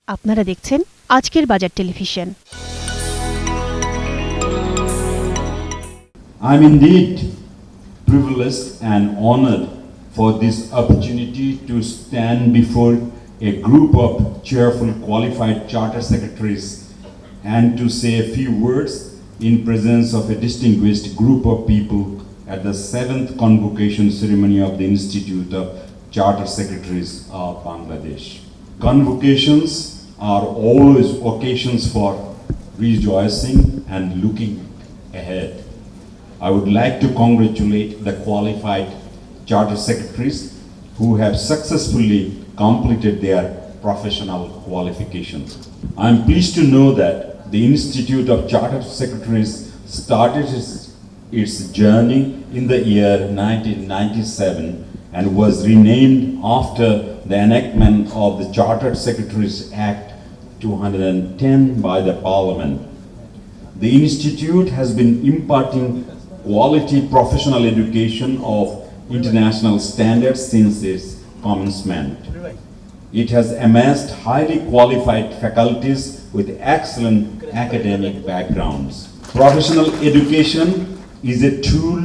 আপনারা দেখছেন আজকের বাজার television. I'm indeed privileged and honored for this opportunity to stand before a group of cheerful qualified charter secretaries and to say a few words in presence of a distinguished group of people at the 7th convocation ceremony of the Institute of Charter Secretaries of Bangladesh. Convocations are always occasions for rejoicing and looking ahead. I would like to congratulate the qualified charter secretaries who have successfully completed their professional qualifications. I am pleased to know that the Institute of Charter Secretaries started its journey in the year 1997 and was renamed after the enactment of the Chartered Secretaries Act 210 by the Parliament. The Institute has been imparting quality professional education of international standards since its commencement. It has amassed highly qualified faculties with excellent academic backgrounds. Professional education is a tool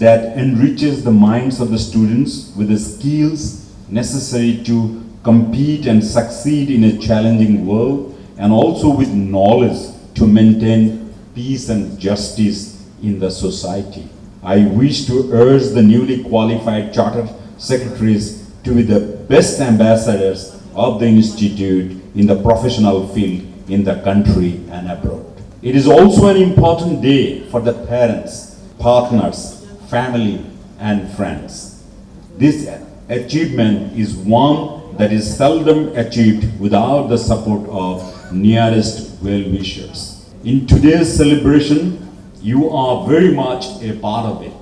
that enriches the minds of the students with the skills necessary to compete and succeed in a challenging world, and also with knowledge to maintain peace and justice in the society. I wish to urge the newly qualified charter secretaries to be the best ambassadors of the Institute in the professional field in the country and abroad. It is also an important day for the parents, partners, family and friends. This achievement is one that is seldom achieved without the support of nearest well-wishers. In today's celebration, you are very much a part of it.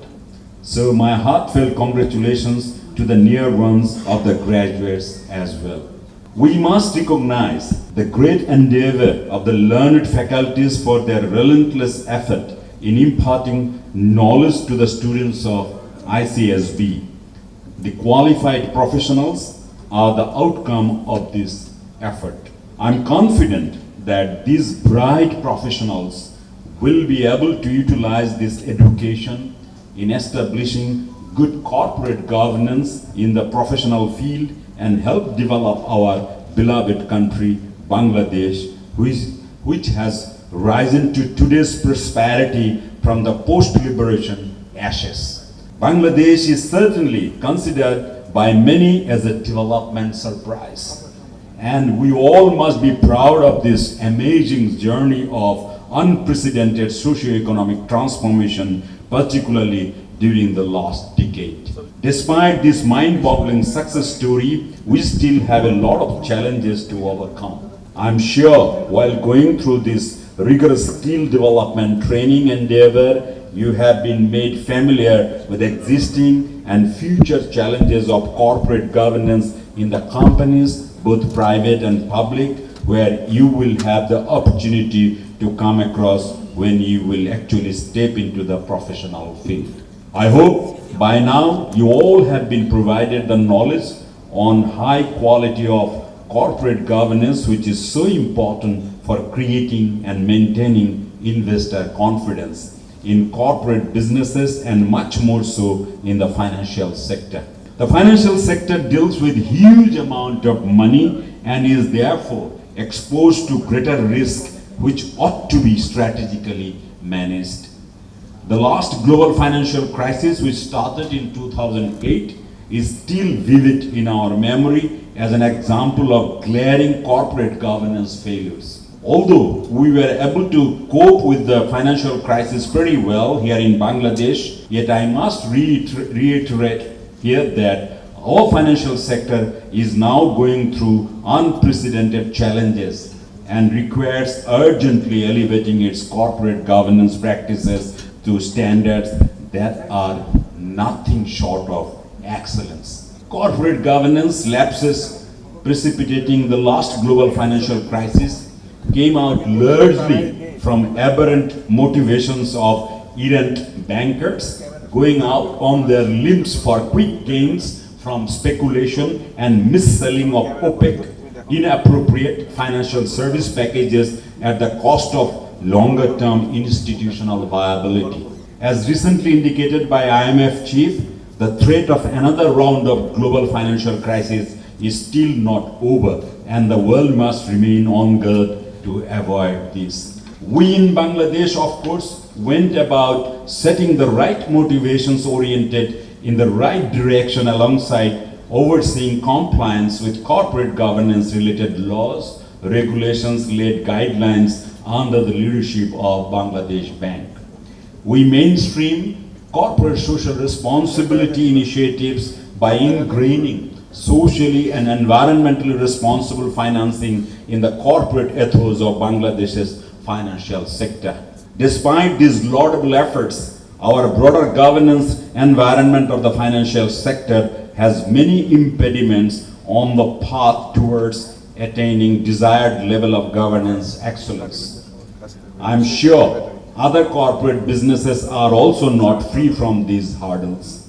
So my heartfelt congratulations to the near ones of the graduates as well. We must recognize the great endeavor of the learned faculties for their relentless effort in imparting knowledge to the students of ICSB. The qualified professionals are the outcome of this effort. I'm confident that these bright professionals will be able to utilize this education in establishing good corporate governance in the professional field and help develop our beloved country, Bangladesh, which has risen to today's prosperity from the post-liberation ashes. Bangladesh is certainly considered by many as a development surprise, and we all must be proud of this amazing journey of unprecedented socio-economic transformation, particularly during the last decade. Despite this mind-boggling success story, we still have a lot of challenges to overcome. I'm sure while going through this rigorous skill development training endeavor, you have been made familiar with existing and future challenges of corporate governance in the companies, both private and public, where you will have the opportunity to come across when you will actually step into the professional field. I hope by now you all have been provided the knowledge on high quality of corporate governance, which is so important for creating and maintaining investor confidence in corporate businesses and much more so in the financial sector. The financial sector deals with huge amount of money and is therefore exposed to greater risk, which ought to be strategically managed. The last global financial crisis, which started in 2008, is still vivid in our memory as an example of glaring corporate governance failures. Although we were able to cope with the financial crisis pretty well here in Bangladesh, yet I must reiterate here that our financial sector is now going through unprecedented challenges and requires urgently elevating its corporate governance practices to standards that are nothing short of excellence. Corporate governance lapses precipitating the last global financial crisis came out largely from aberrant motivations of errant bankers going out on their limbs for quick gains from speculation and mis-selling of opaque inappropriate financial service packages at the cost of longer-term institutional viability. As recently indicated by IMF chief, the threat of another round of global financial crisis is still not over, and the world must remain on guard to avoid this. We in Bangladesh, of course, went about setting the right motivations oriented in the right direction alongside overseeing compliance with corporate governance related laws, regulations, led guidelines under the leadership of Bangladesh Bank. We mainstream corporate social responsibility initiatives by ingraining socially and environmentally responsible financing in the corporate ethos of Bangladesh's financial sector. Despite these laudable efforts, our broader governance environment of the financial sector has many impediments on the path towards attaining desired level of governance excellence. I'm sure other corporate businesses are also not free from these hurdles.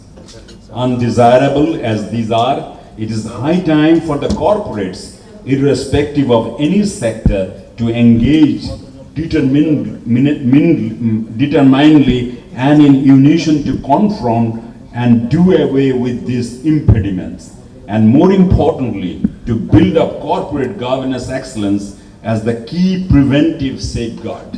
Undesirable as these are, it is high time for the corporates, irrespective of any sector, to engage determinedly and in unison to confront and do away with these impediments, and more importantly, to build up corporate governance excellence as the key preventive safeguard.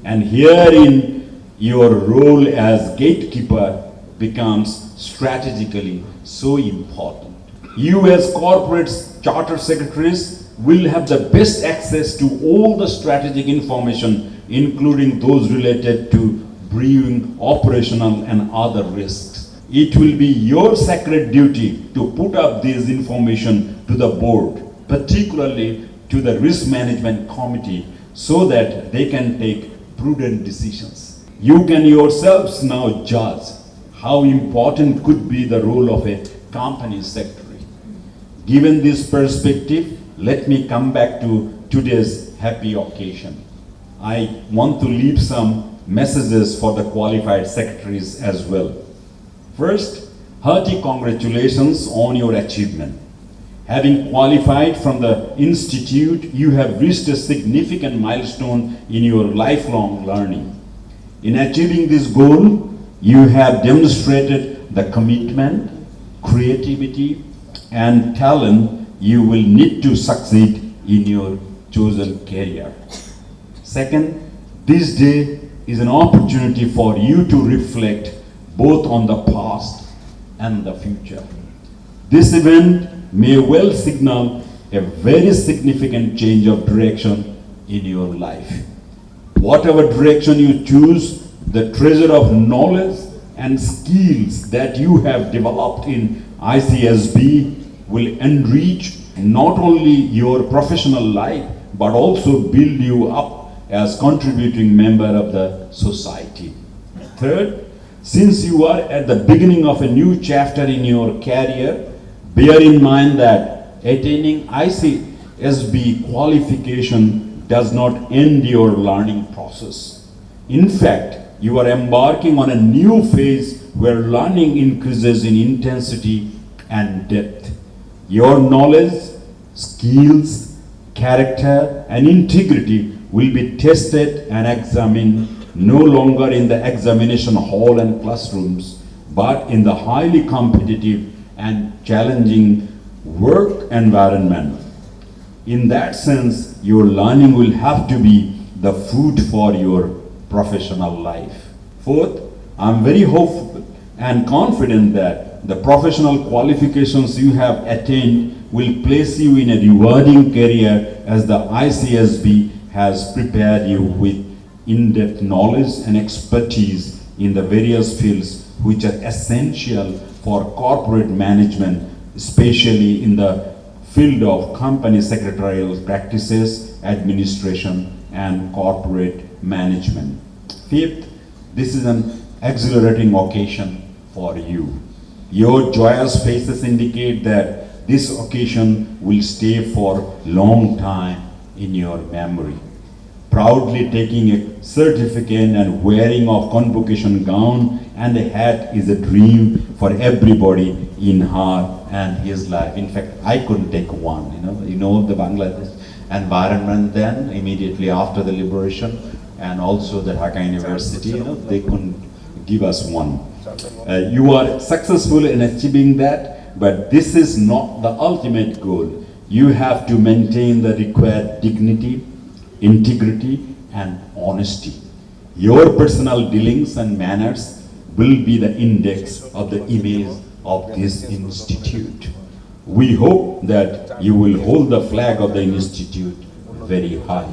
And herein, your role as gatekeeper becomes strategically so important. You as corporate charter secretaries will have the best access to all the strategic information, including those related to brewing, operational and other risks. It will be your sacred duty to put up this information to the board, particularly to the risk management committee, so that they can take prudent decisions. You can yourselves now judge how important could be the role of a company secretary. Given this perspective, let me come back to today's happy occasion. I want to leave some messages for the qualified secretaries as well. First, hearty congratulations on your achievement. Having qualified from the institute, you have reached a significant milestone in your lifelong learning. In achieving this goal, you have demonstrated the commitment, creativity, and talent you will need to succeed in your chosen career. Second, this day is an opportunity for you to reflect both on the past and the future. This event may well signal a very significant change of direction in your life. Whatever direction you choose, the treasure of knowledge and skills that you have developed in ICSB will enrich not only your professional life, but also build you up as contributing member of the society. Third, since you are at the beginning of a new chapter in your career, bear in mind that attaining ICSB qualification does not end your learning process. In fact, you are embarking on a new phase where learning increases in intensity and depth. Your knowledge, skills, character, and integrity will be tested and examined no longer in the examination hall and classrooms, but in the highly competitive and challenging work environment. In that sense, your learning will have to be the food for your professional life. Fourth, I'm very hopeful and confident that the professional qualifications you have attained will place you in a rewarding career, as the ICSB has prepared you with in-depth knowledge and expertise in the various fields which are essential for corporate management, especially in the field of company secretarial practices, administration, and corporate management. Fifth, this is an exhilarating occasion for you. Your joyous faces indicate that this occasion will stay for a long time in your memory. proudly taking a certificate and wearing of convocation gown and a hat is a dream for everybody in her and his life. In fact, I couldn't take one, you know the Bangladesh environment then, immediately after the liberation, and also the Dhaka University, they couldn't give us one. You are successful in achieving that, but this is not the ultimate goal. You have to maintain the required dignity, integrity, and honesty. Your personal dealings and manners will be the index of the image of this institute. We hope that you will hold the flag of the institute very high.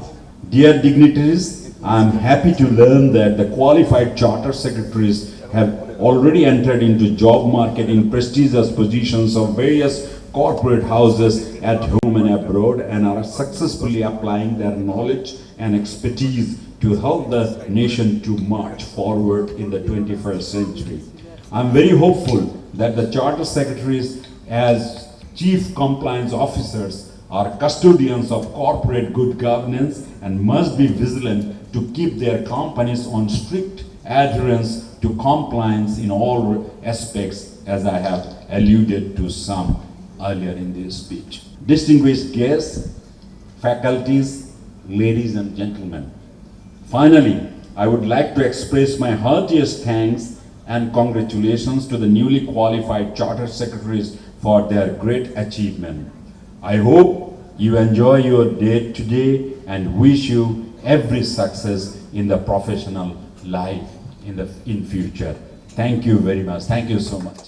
Dear dignitaries, I am happy to learn that the qualified charter secretaries have already entered into job market in prestigious positions of various corporate houses at home and abroad and are successfully applying their knowledge and expertise to help the nation to march forward in the 21st century. I am very hopeful that the charter secretaries as chief compliance officers are custodians of corporate good governance and must be vigilant to keep their companies on strict adherence to compliance in all aspects, as I have alluded to some earlier in this speech. Distinguished guests, faculties, ladies and gentlemen, finally, I would like to express my heartiest thanks and congratulations to the newly qualified charter secretaries for their great achievement. I hope you enjoy your day today and wish you every success in the professional life in future. Thank you very much. Thank you so much.